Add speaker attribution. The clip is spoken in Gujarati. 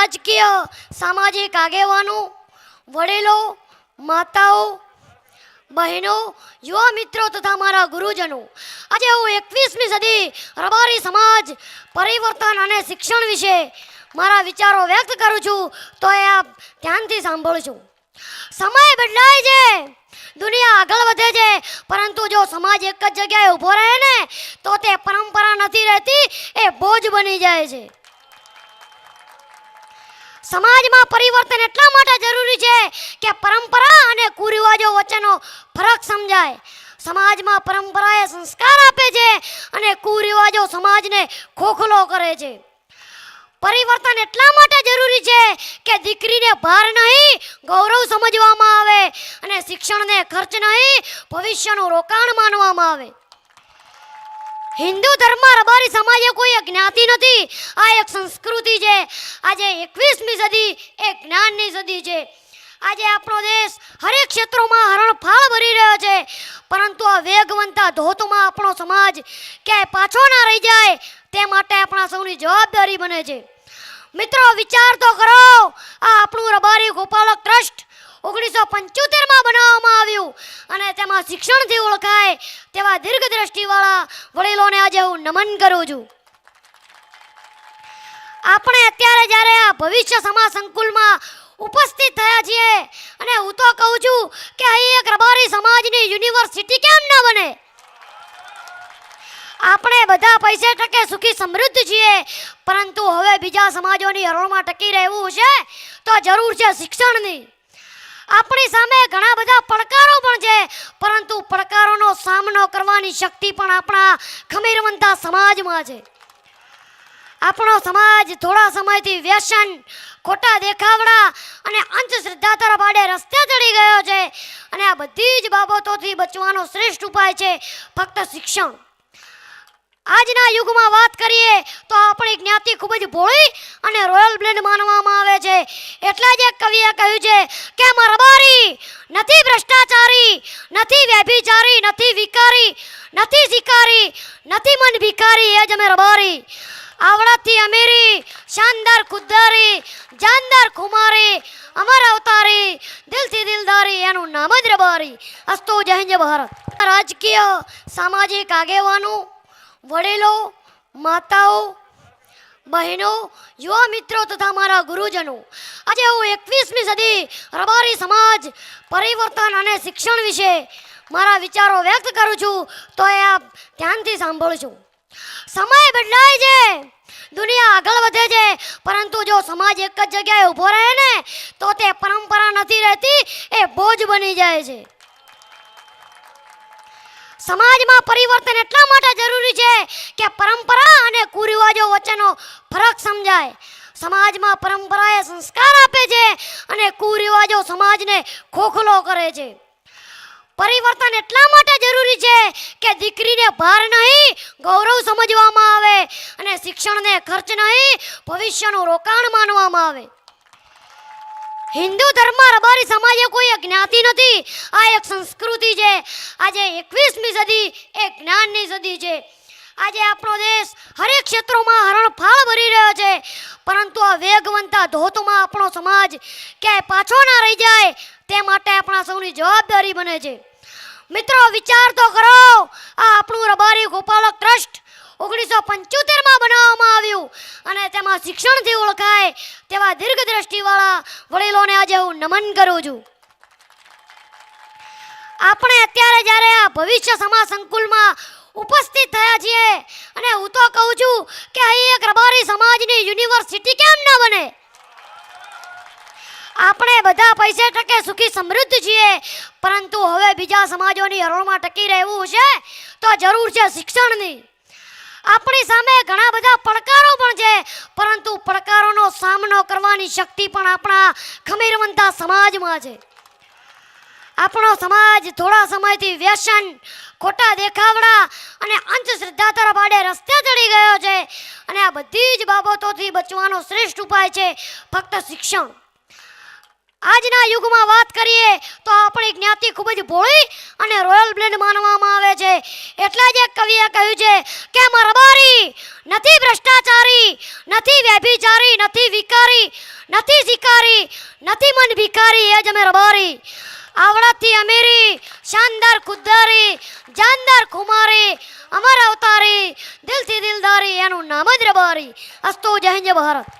Speaker 1: રાજકીય સામાજિક આગેવાનો, વડીલો, માતાઓ, બહેનો, યુવા મિત્રો તથા મારા ગુરુજનો, આજે હું 21મી સદી રબારી સમાજ પરિવર્તન અને શિક્ષણ વિશે મારા વિચારો વ્યક્ત કરું છું, તો એ આપ ધ્યાનથી સાંભળજો. સમય બદલાય છે, દુનિયા આગળ વધે છે, પરંતુ જો સમાજ એક જ જગ્યાએ ઊભો રહે ને તો તે પરંપરા નથી રહેતી, એ બોજ બની જાય છે. સમાજમાં પરિવર્તન એટલા માટે જરૂરી છે કે પરંપરા અને કુરિવાજો વચ્ચેનો ફરક સમજાય. સમાજમાં પરંપરા એ સંસ્કાર આપે છે અને કુરિવાજો સમાજને ખોખલો કરે છે. પરિવર્તન એટલા માટે જરૂરી છે કે દીકરીને ભાર નહીં, ગૌરવ સમજવામાં આવે અને શિક્ષણને ખર્ચ નહીં, ભવિષ્યનું રોકાણ માનવામાં આવે. હિન્દુ ધર્મમાં રબારી સમાજ એ કોઈ જ્ઞાતિ નથી, આ એક સંસ્કૃતિ છે. આજે 21મી સદી એ જ્ઞાનની સદી છે. આજે આપણો દેશ હરેક ક્ષેત્રોમાં હરણફાળ ભરી રહ્યો છે, પરંતુ આ વેગવંતા ધોતમાં આપણો સમાજ ક્યાંય પાછો ના રહી જાય તે માટે આપણા સૌની જવાબદારી બને છે. મિત્રો, વિચાર તો કરો, આ આપણું રબારી ગોપાલક ટ્રસ્ટ 1975માં બનાવવામાં આવ્યું અને તેમાં શિક્ષણથી ઓળખાય તેવા દીર્ઘદ્રષ્ટિવાળા વડીલોને આજે હું નમન કરું છું. આપણે અત્યારે જ્યારે આ ભવિષ્ય સમા સંકુલમાં ઉપસ્થિત થયા છીએ અને હું તો કહું છું કે અહીં એક રબારી સમાજની યુનિવર્સિટી કેમ ન બને? આપણે બધા પૈસે ટકે સુખી સમૃદ્ધ છીએ, પરંતુ હવે બીજા સમાજોની હરોળમાં ટકી રહેવું છે તો જરૂર છે શિક્ષણની. આપણી સામે ઘણા બધા પડકારો પણ છે, પરંતુ પડકારોનો સામનો કરવાની શક્તિ પણ આપણા ખમીરવંતા સમાજમાં છે. આપણો સમાજ થોડા સમયથી વ્યસન, ખોટા દેખાવડા અને અંધશ્રદ્ધા તરફ આડે રસ્તે ચડી ગયો છે, અને આ બધી જ બાબતોથી બચવાનો શ્રેષ્ઠ ઉપાય છે ફક્ત શિક્ષણ. આજના યુગમાં વાત કરીએ તો આપણી જ્ઞાતિ ખૂબ જ ભોળી અને રોયલ બ્લડ માનવામાં આવે છે. એટલે જ એક કવિએ કહ્યું છે કે અમે રબારી નથી, ભ્રષ્ટાચારી નથી, વ્યભિચારી નથી, વિકારી નથી, શિકારી નથી, મન ભિખારી, એ જ અમે રબારી. આવડતથી અમીરી, શાનદાર ખુદદારી, જાનદાર ખુમારી, અમર અવતારી, દિલથી દિલદારી, એનું નામ જ રબારી. અસ્તુ જય હિન્દ ભારત. રાજકીય સામાજિક આગેવાનો, વડીલો, માતાઓ, બહેનો, યુવા મિત્રો તથા મારા ગુરુજનો, આજે હું 21મી સદી રબારી સમાજ પરિવર્તન અને શિક્ષણ વિશે મારા વિચારો વ્યક્ત કરું છું, તો એ આપ ધ્યાનથી સાંભળજો. સમય બદલાય છે, દુનિયા આગળ વધે છે, પરંતુ જો સમાજ એક જ જગ્યાએ ઊભો રહે ને તો તે પરંપરા નથી રહેતી, એ બોજ બની જાય છે. સમાજમાં પરિવર્તન એટલા માટે જરૂરી છે કે પરંપરા અને કુરિવાજો વચ્ચેનો ફરક સમજાય. સમાજમાં પરંપરા એ સંસ્કાર આપે છે અને કુરિવાજો સમાજને ખોખલો કરે છે. પરિવર્તન એટલા માટે જરૂરી છે કે દીકરીને ભાર નહીં, ગૌરવ સમજવામાં આવે અને શિક્ષણને ખર્ચ નહીં, ભવિષ્યનું રોકાણ માનવામાં આવે. હિન્દુ ધર્મમાં રબારી સમાજ એ કોઈ જ્ઞાતિ નથી, આ એક સંસ્કૃતિ છે. આજે 21મી સદી એ જ્ઞાનની સદી છે. આજે આપણો દેશ હરેક ક્ષેત્રોમાં હરણફાળ ભરી રહ્યો છે, પરંતુ આ વેગવંતા ધોતમાં આપણો સમાજ ક્યાંય પાછો ના રહી જાય તે માટે આપણા સૌની જવાબદારી બને છે. મિત્રો, વિચાર તો કરો, આ આપણું રબારી ગોપાલક ટ્રસ્ટ 1975માં બનાવવામાં આવ્યું અને તેમાં શિક્ષણથી ઓળખાય તેવા દીર્ઘદ્રષ્ટિવાળા વડીલોને આજે હું નમન કરું છું. આપણે અત્યારે જ્યારે આ ભવિષ્ય સમા સંકુલમાં ઉપસ્થિત થયા છીએ અને હું તો કહું છું કે અહીં એક રબારી સમાજની યુનિવર્સિટી કેમ ન બને? આપણે બધા પૈસે ટકે સુખી સમૃદ્ધ છીએ, પરંતુ હવે બીજા સમાજોની હરોળમાં ટકી રહેવું છે તો જરૂર છે શિક્ષણની. આપણી સામે ઘણા બધા પડકારો પણ છે, પરંતુ પડકારોનો સામનો કરવાની શક્તિ પણ આપણા ખમીરવંતા સમાજમાં છે. આપણો સમાજ થોડા સમયથી વ્યસન, ખોટા દેખાવડા અને અંધશ્રદ્ધા તરફ આડે રસ્તે ચડી ગયો છે, અને આ બધી જ બાબતોથી બચવાનો શ્રેષ્ઠ ઉપાય છે ફક્ત શિક્ષણ. આજના યુગમાં વાત કરીએ તો આપણી જ્ઞાતિ ખૂબ જ ભોળી અને રોયલ બ્લડ માનવામાં આવે છે. એટલે જ એક કવિએ કહ્યું છે કે અમે રબારી નથી, ભ્રષ્ટાચારી નથી, વ્યભિચારી નથી, વિકારી નથી શિકારી નથી મન ભિખારી એ જ અમે રબારી આવડતથી અમીરી શાનદાર ખુદદારી જાનદાર ખુમારી અમર અવતારી દિલથી દિલદારી એનું નામ જ રબારી અસ્તો જય હિન્દ જય ભારત